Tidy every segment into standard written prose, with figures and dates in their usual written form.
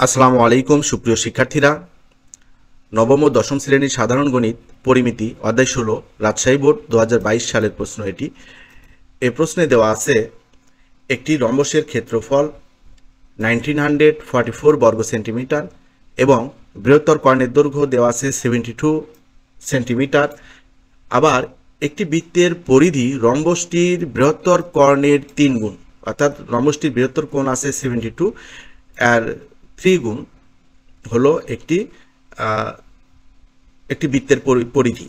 আসসালামু আলাইকুম সুপ্রিয় শিক্ষার্থীরা, নবম ও দশম শ্রেণীর সাধারণ গণিত পরিমিতি অধ্যায় 16 রাজশাহী বোর্ড 2022 সালের প্রশ্ন এটি। এই প্রশ্নে দেওয়া আছে একটি রম্বসের ক্ষেত্রফল 1944 বর্গ সেন্টিমিটার এবং বৃহত্তর কর্ণের দৈর্ঘ্য দেওয়া আছে 72 সেন্টিমিটার। আবার একটি বৃত্তের পরিধি রম্বসটির বৃহত্তর কর্ণের 3 গুণ, অর্থাৎ রম্বসটির বৃহত্তর কোণ আছে 72 আর 3 গুণ হলো একটি বৃত্তের পরিধি।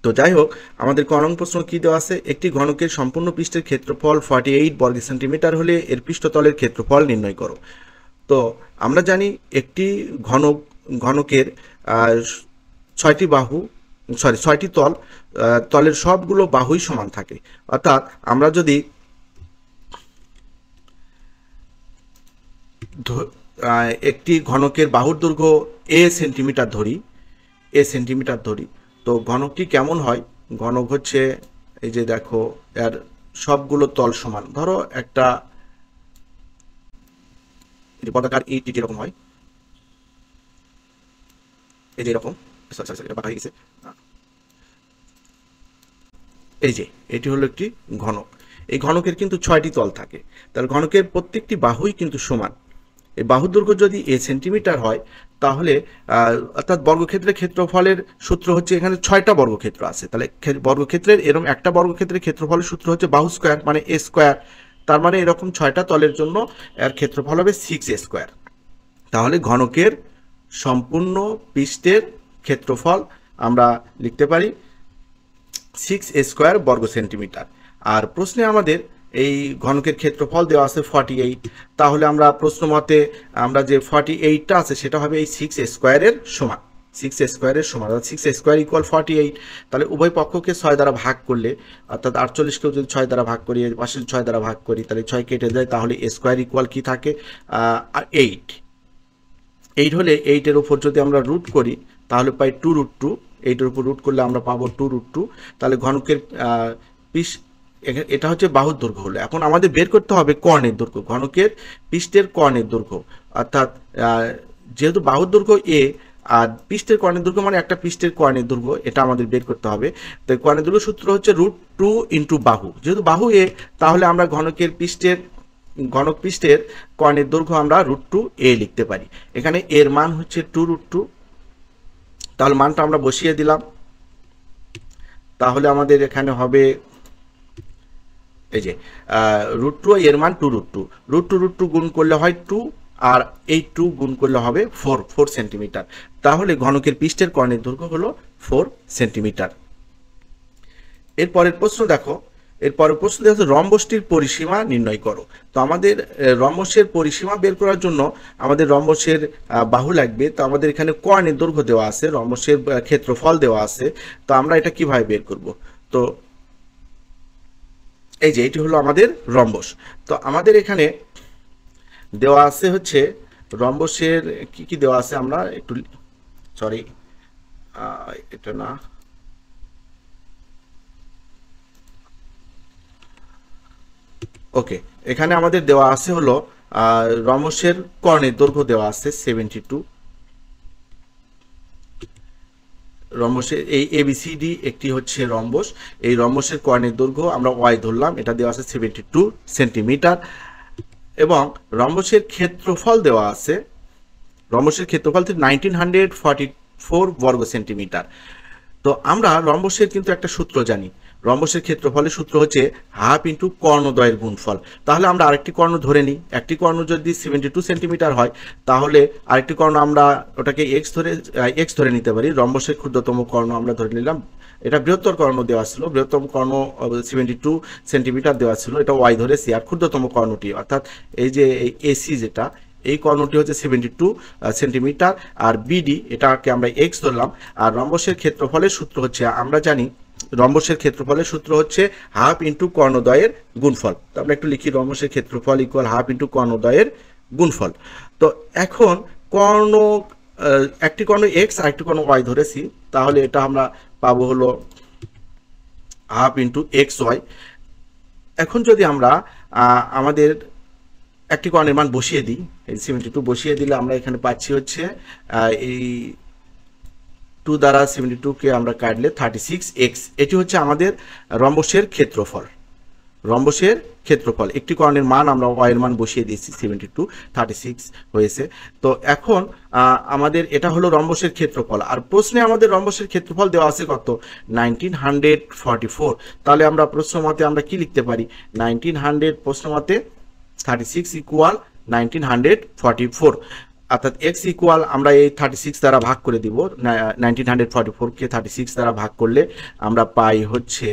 তো যাই হোক, আমাদের ক নং প্রশ্ন কি দেওয়া আছে, একটি ঘনকের সম্পূর্ণ পৃষ্ঠের ক্ষেত্রফল 48 বর্গ সেন্টিমিটার হলে এর পৃষ্ঠতলের ক্ষেত্রফল নির্ণয় করো। তো আমরা জানি একটি ঘনকের 6টি বাহু, 6টি তল, তলের সবগুলো বাহুই সমান থাকে। অর্থাৎ আমরা যদি একটি ঘনকের বাহুর দৈর্ঘ্য এ সেন্টিমিটার ধরি, তো ঘনকটি কেমন হয়? ঘনক হচ্ছে, এই যে দেখো, এর সবগুলো তল সমান। ধরো একটা পতাকার ইট এরকম হয়, এই যে এরকম, বাঁকা হয়ে গেছে। এই যে এটি হলো একটি ঘনক। এই ঘনকের কিন্তু 6টি তল থাকে, তাহলে ঘনকের প্রত্যেকটি বাহুই কিন্তু সমান। এই বাহুর দৈর্ঘ্য যদি এ সেন্টিমিটার হয়, তাহলে অর্থাৎ বর্গক্ষেত্রের ক্ষেত্রফলের সূত্র হচ্ছে, এখানে 6টা বর্গক্ষেত্র আছে, তাহলে বর্গক্ষেত্রের এরকম একটা বর্গক্ষেত্রের ক্ষেত্রফলের সূত্র হচ্ছে বাহু স্কোয়ার মানে এ স্কোয়ার। তার মানে এরকম 6টা তলের জন্য এর ক্ষেত্রফল হবে 6a স্কোয়ার। তাহলে ঘনকের সম্পূর্ণ পৃষ্ঠের ক্ষেত্রফল আমরা লিখতে পারি 6a স্কোয়ার বর্গ সেন্টিমিটার। আর প্রশ্নে আমাদের এই ঘনকের ক্ষেত্রফল দেওয়া আছে 48, তাহলে আমরা প্রশ্ন মতে আমরা যে 48টা আছে সেটা হবে এই 6a স্কোয়ারের সমান। 6a স্কোয়ারের সমান, অর্থাৎ 6a স্কোয়ার ইকুয়াল 48। তাহলে উভয় পক্ষকে 6 দ্বারা ভাগ করলে, অর্থাৎ 48কেও যদি 6 দ্বারা ভাগ করি, পাশে 6 দ্বারা ভাগ করি, তাহলে 6 কেটে যায়, তাহলে a স্কোয়ার ইকুয়াল কি থাকে? 8। 8 হলে 8-এর উপর যদি আমরা রুট করি তাহলে পাই 2√2। 8-এর উপর রুট করলে আমরা পাবো 2√2। তাহলে ঘনকের এটা হচ্ছে বাহুর দৈর্ঘ্য হলো। এখন আমাদের বের করতে হবে কর্ণের দৈর্ঘ্য, ঘনকের পৃষ্ঠের কর্ণের দৈর্ঘ্য। অর্থাৎ যেহেতু বাহুর দৈর্ঘ্য এ আর পৃষ্ঠের কর্ণের দৈর্ঘ্য মানে একটা পৃষ্ঠের কর্ণের দৈর্ঘ্য, এটা আমাদের বের করতে হবে। তো কর্ণের দৈর্ঘ্য সূত্র হচ্ছে √2 ইন্টু বাহু। যেহেতু বাহু এ, তাহলে আমরা ঘনক পৃষ্ঠের কর্ণের দৈর্ঘ্য আমরা √2a লিখতে পারি। এখানে এর মান হচ্ছে 2√2, তাহলে মানটা আমরা বসিয়ে দিলাম। তাহলে আমাদের এখানে হবে এই যে √2, এর মান 2√2, √2 গুণ করলে হয় 2, আর এই 2 গুণ করলে হবে 4 সেন্টিমিটার। তাহলে ঘনকের পৃষ্ঠের কর্ণের দৈর্ঘ্য হলো 4 সেন্টিমিটার। এরপরের প্রশ্ন দেখো, রম্বসটির পরিসীমা নির্ণয় করো। তো আমাদের রম্বসের পরিসীমা বের করার জন্য আমাদের রম্বসের বাহু লাগবে। তো আমাদের এখানে কর্ণের দৈর্ঘ্য দেওয়া আছে, রম্বসের ক্ষেত্রফল দেওয়া আছে। তো আমরা এটা কিভাবে বের করব? তো এই যে এটি হলো আমাদের রম্বস। তো আমাদের এখানে দেওয়া আছে হচ্ছে রম্বসের কি কি দেওয়া আছে, আমরা একটু, সরি এটা না, ওকে, এখানে আমাদের দেওয়া আছে হলো রম্বসের কর্ণের দৈর্ঘ্য দেওয়া আছে 72। রম্বসের এই ABCD একটি হচ্ছে রম্বস, এই রম্বসের কর্ণের দৈর্ঘ্য আমরা y ধরলাম, এটা দেওয়া আছে 72 সেন্টিমিটার। এবং রম্বসের ক্ষেত্রফল দেওয়া আছে, রম্বসের ক্ষেত্রফল 1944 বর্গ সেন্টিমিটার। তো আমরা রম্বসের কিন্তু একটা সূত্র জানি, রম্বসের ক্ষেত্রফলের সূত্র হচ্ছে হাফ ইন্টু কর্ণদ্বয়ের গুণফল। তাহলে আমরা আরেকটি কর্ণ ধরে নিই, একটি কর্ণ যদি 72 সেন্টিমিটার হয়, তাহলে আরেকটি কর্ণ আমরা ওটাকে এক্স ধরে নিতে পারি। রম্বসের ক্ষুদ্রতম কর্ণ আমরা ধরে নিলাম, এটা বৃহত্তর কর্ণ দেওয়া ছিল, বৃহত্তম কর্ণ 72 সেন্টিমিটার দেওয়া ছিল, এটা ওয়াই ধরেছি। আর ক্ষুদ্রতম কর্ণটি, অর্থাৎ এই যে এসি, যেটা এই কর্ণটি হচ্ছে 72 সেন্টিমিটার, আর বিডি এটাকে আমরা এক্স ধরলাম। আর রম্বসের ক্ষেত্রফলের সূত্র হচ্ছে, আমরা জানি রম্বসের ক্ষেত্রফলের সূত্র হচ্ছে হাফ ইন্টু কর্ণদ্বয়ের গুণফল। তো আমরা একটু লিখি, রম্বসের ক্ষেত্রফল ইকুয়াল হাফ ইন্টু কর্ণদ্বয়ের গুণফল। তো এখন একটি কর্ণ এক্স আর একটি কর্ণ ওয়াই ধরেছি, তাহলে এটা আমরা পাবো হলো হাফ ইন্টু এক্স ওয়াই। এখন যদি আমরা আমাদের একটি কর্ণের মান বসিয়ে দিই, এই 72 বসিয়ে দিলে আমরা এখানে পাচ্ছি হচ্ছে এই 2 দ্বারা 72কে আমরা কাটলে 36x। এটি হচ্ছে আমাদের রম্বসের ক্ষেত্রফল। রম্বসের ক্ষেত্রফল, একটি কর্ণের মান আমরা y এর মান বসিয়ে দিয়েছি 72, 36 হয়েছে। তো এখন আমাদের এটা হলো রম্বসের ক্ষেত্রফল। আর প্রশ্নে আমাদের রম্বসের ক্ষেত্রফল দেওয়া আছে কত? 1944। তাহলে আমরা প্রশ্ন মতে আমরা কি লিখতে পারি? 1900 প্রশ্ন মতে 36 ইকুয়াল 1944, অর্থাৎ x ইকুয়াল আমরা এই 36 দ্বারা ভাগ করে দিব। 1944কে 36 দ্বারা ভাগ করলে আমরা পাই হচ্ছে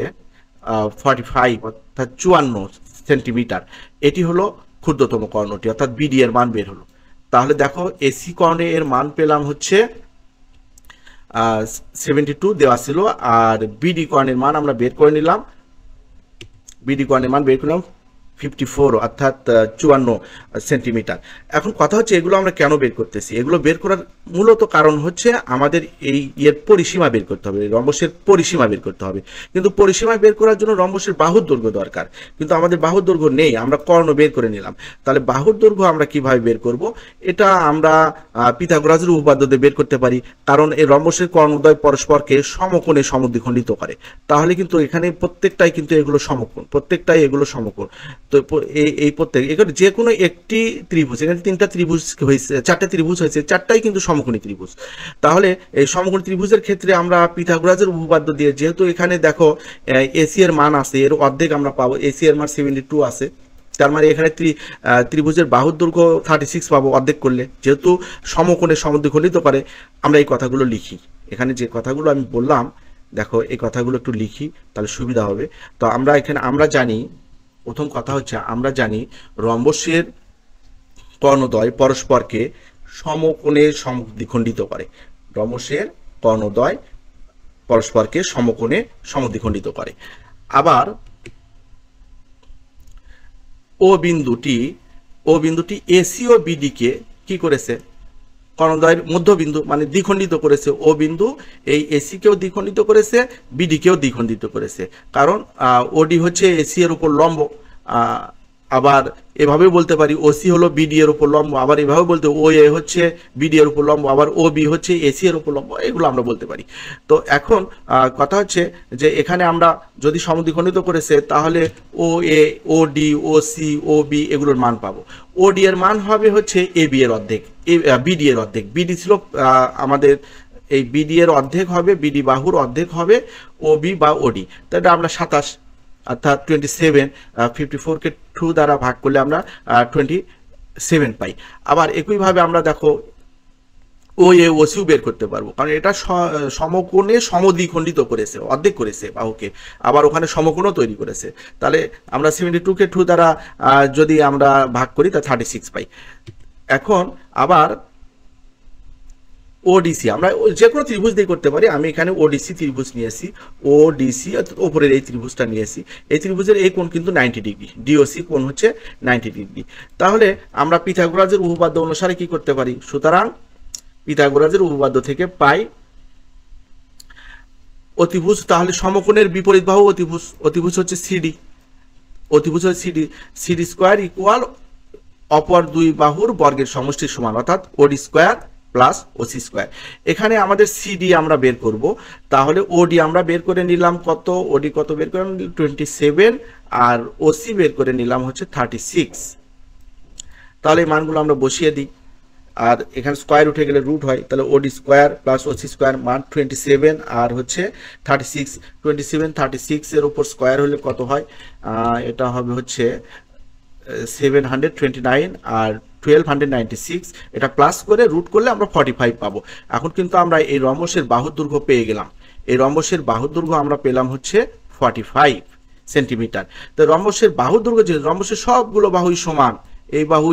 45 অর্থাৎ 54 সেন্টিমিটার। এটি হলো ক্ষুদ্রতম কর্ণটি, অর্থাৎ বিডি এর মান বের হলো। তাহলে দেখো এসি কর্ণে এর মান পেলাম হচ্ছে 72 দেওয়া ছিল, আর বিডি কর্ণের মান আমরা বের করে নিলাম। বিডি কর্ণের মান বের করলাম 54 অর্থাৎ 54 সেন্টিমিটার। এখন কথা হচ্ছে এগুলো আমরা কেন বের করতেছি? এগুলো বের করার মূলত কারণ হচ্ছে আমাদের এই এর পরিসীমা বের করতে হবে, রম্বসের পরিসীমা বের করতে হবে। কিন্তু পরিসীমা বের করার জন্য রম্বসের বাহুর দৈর্ঘ্য দরকার, কিন্তু আমাদের বাহুর দৈর্ঘ্য নেই, আমরা কর্ণ বের করে নিলাম। তাহলে বাহুর দৈর্ঘ্য আমরা কিভাবে বের করব? এটা আমরা পিথাগোরাসের উপপাদ্য দিয়ে বের করতে পারি, কারণ এই রম্বসের কর্ণদ্বয় পরস্পরকে সমকোণে সমদ্বিখণ্ডিত করে। তাহলে কিন্তু এখানে প্রত্যেকটাই কিন্তু এগুলো সমকোণ, প্রত্যেকটাই এগুলো সমকোণ। তো এই প্রত্যেক এখানে যে কোনো একটি ত্রিভুজ, এখানে 3টা ত্রিভুজ হয়েছে, 4টা ত্রিভুজ হয়েছে, 4টাই কিন্তু সমকোণী ত্রিভুজ। তাহলে এই সমকোণী ত্রিভুজের ক্ষেত্রে আমরা পিথাগোরাসের উপপাদ্য দিয়ে, যেহেতু এখানে দেখো এসি এর মান আছে, এর অর্ধেক আমরা পাবো, এসি এর মান 72 আছে, তার মানে এখানে ত্রিভুজের বাহুর দৈর্ঘ্য 36 পাবো অর্ধেক করলে, যেহেতু সমকোণে সমদ্বিখণ্ডিত করে। আমরা এই কথাগুলো লিখি, এখানে যে কথাগুলো আমি বললাম দেখো এই কথাগুলো একটু লিখি, তাহলে সুবিধা হবে। তো আমরা এখানে আমরা জানি, প্রথম কথা হচ্ছে আমরা জানি রম্বসের কর্ণদ্বয় পরস্পরকে সমকোণে সমদ্বিখণ্ডিত করে। রম্বসের কর্ণদ্বয় পরস্পরকে সমকোণে সমদ্বিখণ্ডিত করে। আবার ও বিন্দুটি এসি ও বিডি কে কি করেছে? কর্ণদ্বয়ের মধ্যবিন্দু মানে দ্বিখণ্ডিত করেছে। ও বিন্দু এই এসি কেও দ্বিখণ্ডিত করেছে, বিডি কেও দ্বিখণ্ডিত করেছে, কারণ ওডি হচ্ছে এসি এর উপর লম্ব। আবার এভাবে বলতে পারি ওসি হলো বিডি এর উপর লম্ব, আবার এভাবে বলতে ও এ হচ্ছে বিডি এর উপর লম্ব, আবার ও বি হচ্ছে এসি এর উপর লম্ব, এগুলো আমরা বলতে পারি। তো এখন কথা হচ্ছে যে এখানে আমরা যদি সমদ্বিখণ্ডিত করেছে, তাহলে ও এ, ও ডি, ও সি, ও বি এগুলোর মান পাবো। ও ডি এর মান হবে হচ্ছে এ বি এর অর্ধেক, বিডি এর অর্ধেক। বিডি ছিল আমাদের এই বিডি এর অর্ধেক হবে, বিডি বাহুর অর্ধেক হবে ও বি বা ওডি। তো এটা আমরা 27 অর্থাৎ 27, 54কে 2 দ্বারা ভাগ করলে আমরা 27 পাই। আবার একইভাবে আমরা দেখো ও এ ওসিও বের করতে পারবো, কারণ এটা সমকোণে সমদ্বিখণ্ডিত করেছে, অর্ধেক করেছে বাহুকে, আবার ওখানে সমকোণও তৈরি করেছে। তাহলে আমরা 72কে 2 দ্বারা যদি আমরা ভাগ করি তা 36 পাই। এখন আবার ওডিসি আমরা যে কোনো ত্রিভুজ দিয়ে করতে পারি। আমি এখানে ওডিসি ত্রিভুজ নিয়েছি, ওডিসি অর্থাৎ ওপরের এই ত্রিভুজটা নিয়েছি। এই ত্রিভুজের এই কোণ কিন্তু 90 ডিগ্রি, ডিওসি কোণ হচ্ছে 90 ডিগ্রি। তাহলে আমরা পিথাগোরাসের উপপাদ্য অনুসারে কি করতে পারি? সুতরাং পিথাগোরাসের উপপাদ্য থেকে পাই অতিভুজ, তাহলে সমকোণের বিপরীত বাহু অতিভুজ, অতিভুজ হচ্ছে সিডি, অতিভুজ হচ্ছে সিডি, সিডি স্কোয়ার ইকুয়াল অপর দুই বাহুর বর্গের সমষ্টির সমান, অর্থাৎ ওডি স্কোয়ার প্লাস ওসি স্কোয়ার। এখানে আমাদের সিডি আমরা বের করব, তাহলে ওডি আমরা বের করে নিলাম কত? ওডি কত বের করে নিলাম? 27, আর ওসি বের করে নিলাম হচ্ছে 36। তাহলে এই মানগুলো আমরা বসিয়ে দিই, আর এখানে স্কোয়ার উঠে গেলে রুট হয়, তাহলে ওডি স্কোয়ার প্লাস ওসি স্কোয়ার মান 27 আর হচ্ছে 36। 27 36 এর উপর স্কোয়ার হলে কত হয়? এটা হবে হচ্ছে 729 আর 1296, এটা প্লাস করে রুট করলে আমরা 45 পাবো। এখন কিন্তু আমরা এই রম্বসের বাহুর দৈর্ঘ্য পেয়ে গেলাম। এই রম্বসের বাহুর দৈর্ঘ্য আমরা পেলাম হচ্ছে 45 সেন্টিমিটার। তো রম্বসের বাহুর দৈর্ঘ্য, যে রম্বসের সবগুলো বাহুই সমান, এই বাহু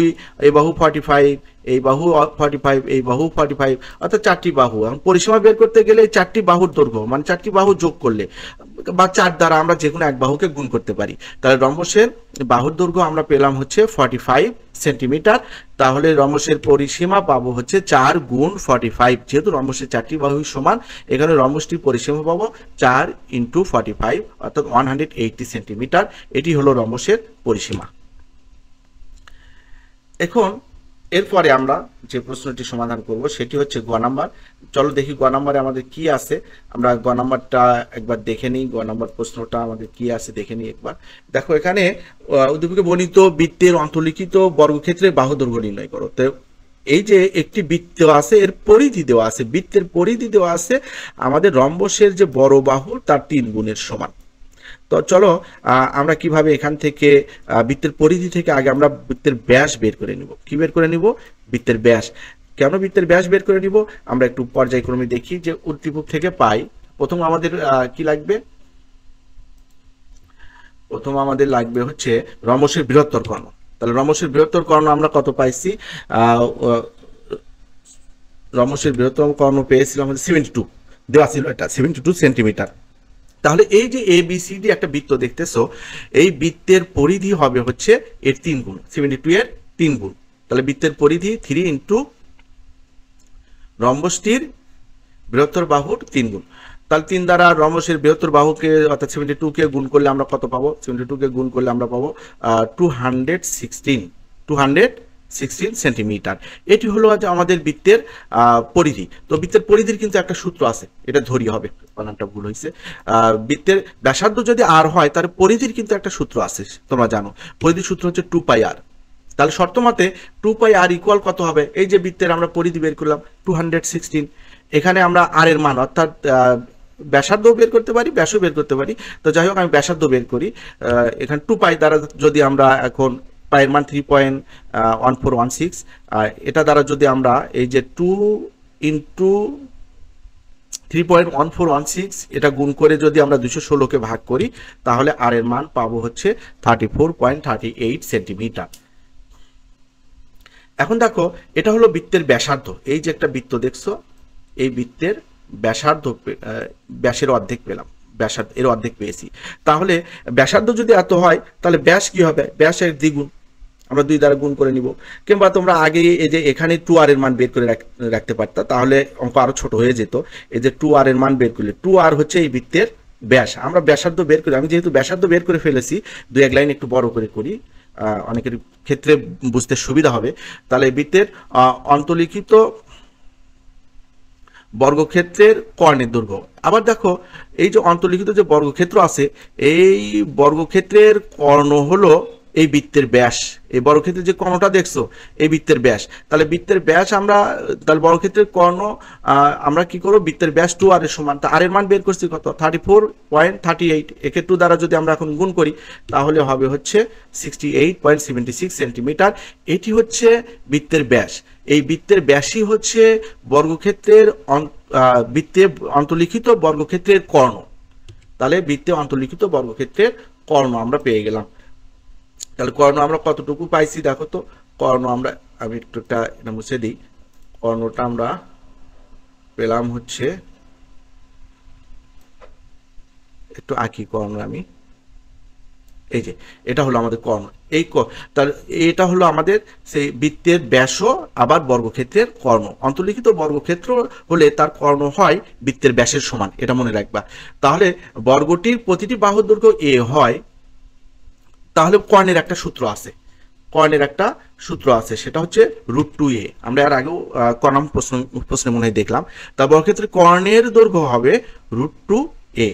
45, এই বাহু 45, এই বাহু 45, অর্থাৎ 4টি বাহু। এখন পরিসীমা বের করতে গেলে 4টি বাহুর দৈর্ঘ্য মানে 4টি বাহু যোগ করলে বা 4 দ্বারা আমরা যে কোনো এক বাহুকে গুণ করতে পারি। তাহলে রম্বসের বাহুর দৈর্ঘ্য আমরা পেলাম হচ্ছে 45 সেন্টিমিটার। তাহলে রম্বসের পরিসীমা পাবো হচ্ছে 4 গুণ 45, যেহেতু রম্বসের 4টি বাহুই সমান, এখানে রম্বসটির পরিসীমা পাবো 4 × 45 অর্থাৎ 180 সেন্টিমিটার। এটি হলো রম্বসের পরিসীমা। এখন এরপরে আমরা যে প্রশ্নটি সমাধান করব সেটি হচ্ছে গ নাম্বার। চলো দেখি গ নাম্বারে আমাদের কি আছে। আমরা গ নাম্বারটা একবার দেখে নিই, গ নাম্বার প্রশ্নটা আমাদের কি আছে দেখে নিই একবার। দেখো এখানে উদ্দীপকে বর্ণিত বৃত্তের অন্তর্লিখিত বর্গক্ষেত্রের বাহু দৈর্ঘ্য নির্ণয় করো। তো এই যে একটি বৃত্ত আছে, এর পরিধি দেওয়া আছে, বৃত্তের পরিধি দেওয়া আছে আমাদের রম্বসের যে বড় বাহু তার 3 গুণের সমান। তো চলো আমরা কিভাবে এখান থেকে বৃত্তের পরিধি থেকে আগে আমরা বৃত্তের ব্যাস বের করে নিব। কি বের করে নিব? বৃত্তের ব্যাস। কেন বৃত্তের ব্যাস বের করে নিব আমরা একটু পর্যায়ক্রমে দেখি যে উদ্দীপক থেকে পাই। প্রথম আমাদের কি লাগবে? প্রথম আমাদের লাগবে হচ্ছে রম্বসের বৃহত্তর কর্ণ। তাহলে রম্বসের বৃহত্তর কর্ণ আমরা কত পাইছি? রম্বসের বৃহত্তর কর্ণ পেয়েছিলাম আমাদের 72, দেওয়া ছিল এটা 72 সেন্টিমিটার। তাহলে এই যে ABCD একটা বৃত্ত দেখতেছো, এই বৃত্তের পরিধি হবে হচ্ছে এর 3 গুণ, 72 এর 3 গুণ। তাহলে বৃত্তের পরিধি 3 ইন্টু রম্বসটির বৃহত্তর বাহুর 3 গুণ। তাহলে 3 দ্বারা রম্বসের বৃহত্তর বাহুকে অর্থাৎ 72 কে গুণ করলে আমরা কত পাবো? 72 কে গুণ করলে আমরা পাবো 216 সেন্টিমিটার। এটি হলো আমাদের বৃত্তের পরিধি। তো বৃত্তের পরিধির কিন্তু একটা সূত্র আছে, এটা ধরি হবে, বানানটা ভুল হয়েছে। বৃত্তের ব্যাসার্ধ যদি আর হয় তাহলে পরিধির কিন্তু একটা সূত্র আছে, তোমরা জানো। পরিধির সূত্র হচ্ছে 2πr। তাহলে শর্ত মতে 2πr ইকুয়াল কত হবে? এই যে বৃত্তের আমরা পরিধি বের করলাম 216, এখানে আমরা আর এর মান অর্থাৎ ব্যাসার্ধ বের করতে পারি, ব্যাসও বের করতে পারি। তো যাই হোক আমি ব্যাসার্ধ বের করি। এখানে 2π দ্বারা যদি আমরা এখন পায়ের মান 3.1416, এটা দ্বারা যদি আমরা এই যে 2 ইন্টু 3.1416 এটা গুণ করে যদি আমরা 216কে ভাগ করি তাহলে আর এর মান পাবো হচ্ছে 34.38 সেন্টিমিটার। এখন দেখো এটা হলো বৃত্তের ব্যাসার্ধ। এই যে একটা বৃত্ত দেখছো, এই বৃত্তের ব্যাসার্ধ, ব্যাসের অর্ধেক পেলাম, ব্যাসার্ধ এর অর্ধেক পেয়েছি। তাহলে ব্যাসার্ধ যদি এত হয় তাহলে ব্যাস কি হবে? ব্যাসের দ্বিগুণ, আমরা 2 দ্বারা গুণ করে নিব। কিংবা তোমরা আগে এই যে এখানে 2r এর মান বের করে রাখতে পারতা, তাহলে অঙ্ক আরো ছোট হয়ে যেত। এই যে 2r এর মান বের করলে, 2r হচ্ছে এই বৃত্তের ব্যাস। আমরা ব্যাসার্ধ বের করি, আমি যেহেতু ব্যাসার্ধ বের করে ফেলেছি, 2-1 লাইন একটু বড় করে করি, অনেকের ক্ষেত্রে বুঝতে সুবিধা হবে। তাহলে এই বৃত্তের অন্তর্লিখিত বর্গক্ষেত্রের কর্ণের দৈর্ঘ্য। আবার দেখো এই যে অন্তর্লিখিত যে বর্গক্ষেত্র আছে, এই বর্গক্ষেত্রের কর্ণ হলো এই বৃত্তের ব্যাস। এই বর্গক্ষেত্রের যে কর্ণটা দেখছো এই বৃত্তের ব্যাস। তাহলে বৃত্তের ব্যাস আমরা, তাহলে বর্গক্ষেত্রের কর্ণ আমরা কি করব? বৃত্তের ব্যাস 2r এর সমান। তা আর এর মান বের করছি কত? 34.38। একে 2 দ্বারা যদি আমরা এখন গুণ করি তাহলে হবে হচ্ছে 68.76 সেন্টিমিটার। এটি হচ্ছে বৃত্তের ব্যাস। এই বৃত্তের ব্যাসই হচ্ছে বর্গক্ষেত্রের বৃত্তে অন্তর্লিখিত বর্গক্ষেত্রের কর্ণ। তাহলে বৃত্তে অন্তর্লিখিত বর্গক্ষেত্রের কর্ণ আমরা পেয়ে গেলাম। তাহলে কর্ণ আমরা কতটুকু পাইছি দেখো তো। কর্ণ আমরা, আমি একটু এটা মুছে দিই, কর্ণটা আমরা পেলাম হচ্ছে, একটু আঁকি কর্ণ আমি, এই যে এটা হলো আমাদের কর্ণ। এই তাহলে এটা হলো আমাদের সেই বৃত্তের ব্যাস আবার বর্গক্ষেত্রের কর্ণ। অন্তর্লিখিত বর্গক্ষেত্র হলে তার কর্ণ হয় বৃত্তের ব্যাসের সমান, এটা মনে রাখবা। তাহলে বর্গটির প্রতিটি বাহুর দৈর্ঘ্য a হয়, তাহলে কর্ণের একটা সূত্র আছে, কর্ণের একটা সূত্র আছে, সেটা হচ্ছে √2a। আমরা এর আগেও কর্ণ প্রশ্নে মনে হয় দেখলাম। তা বর্গক্ষেত্রের কর্ণের দৈর্ঘ্য হবে √2a।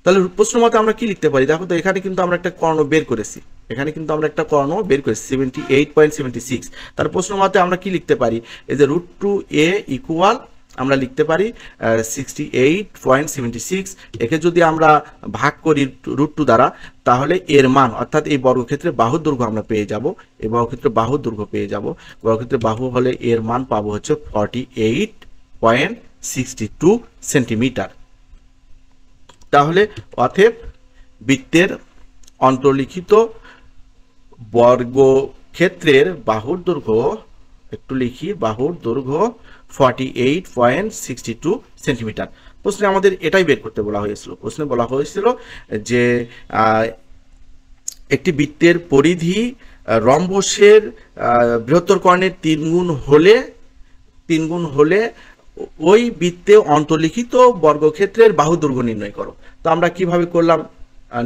তাহলে প্রশ্ন মতে আমরা কি লিখতে পারি দেখো তো। এখানে কিন্তু আমরা একটা কর্ণ বের করেছি, এখানে কিন্তু আমরা একটা কর্ণ বের করেছি 78.76। তার প্রশ্ন মতে আমরা কি লিখতে পারি? এই যে √2a ইকুয়াল আমরা লিখতে পারি 68.76। একে যদি আমরা ভাগ করি √2 দ্বারা তাহলে এর মান অর্থাৎ এই বর্গক্ষেত্রের বাহুর দৈর্ঘ্য আমরা পেয়ে যাব। এই বর্গক্ষেত্রের বাহুর দৈর্ঘ্য পেয়ে যাব। বর্গক্ষেত্রের বাহু হলে এর মান পাবো হচ্ছে 48.62 সেন্টিমিটার। তাহলে অতএব বৃত্তের অন্তর্লিখিত বর্গক্ষেত্রের বাহুর দৈর্ঘ্য, একটু লিখি, বাহুর দৈর্ঘ্য 48.62 সেন্টিমিটার। প্রশ্নে আমাদের এটাই বের করতে বলা হয়েছিল। প্রশ্নে বলা হয়েছিল যে একটি বৃত্তের পরিধি রম্বসের বৃহত্তর কর্ণের 3 গুণ হলে ওই বৃত্তে অন্তর্লিখিত বর্গক্ষেত্রের বাহু দৈর্ঘ্য নির্ণয় করো। তো আমরা কিভাবে করলাম?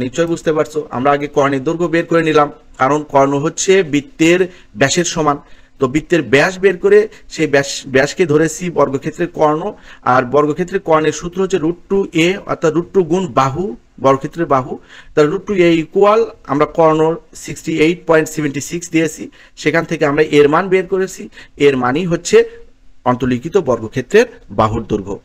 নিশ্চয়ই বুঝতে পারছো। আমরা আগে কর্ণের দৈর্ঘ্য বের করে নিলাম, কারণ কর্ণ হচ্ছে বৃত্তের ব্যাসের সমান। তো বৃত্তের ব্যাস বের করে সেই ব্যাসকে ধরেছি বর্গক্ষেত্রের কর্ণ, আর বর্গক্ষেত্রের কর্ণের সূত্র হচ্ছে √2a, অর্থাৎ √2 গুণ বাহু, বর্গক্ষেত্রের বাহু। তার √2a ইকুয়াল আমরা কর্ণ 68.76 দিয়েছি, সেখান থেকে আমরা এর মান বের করেছি। এর মানই হচ্ছে অন্তর্লিখিত বর্গক্ষেত্রের বাহুর দৈর্ঘ্য।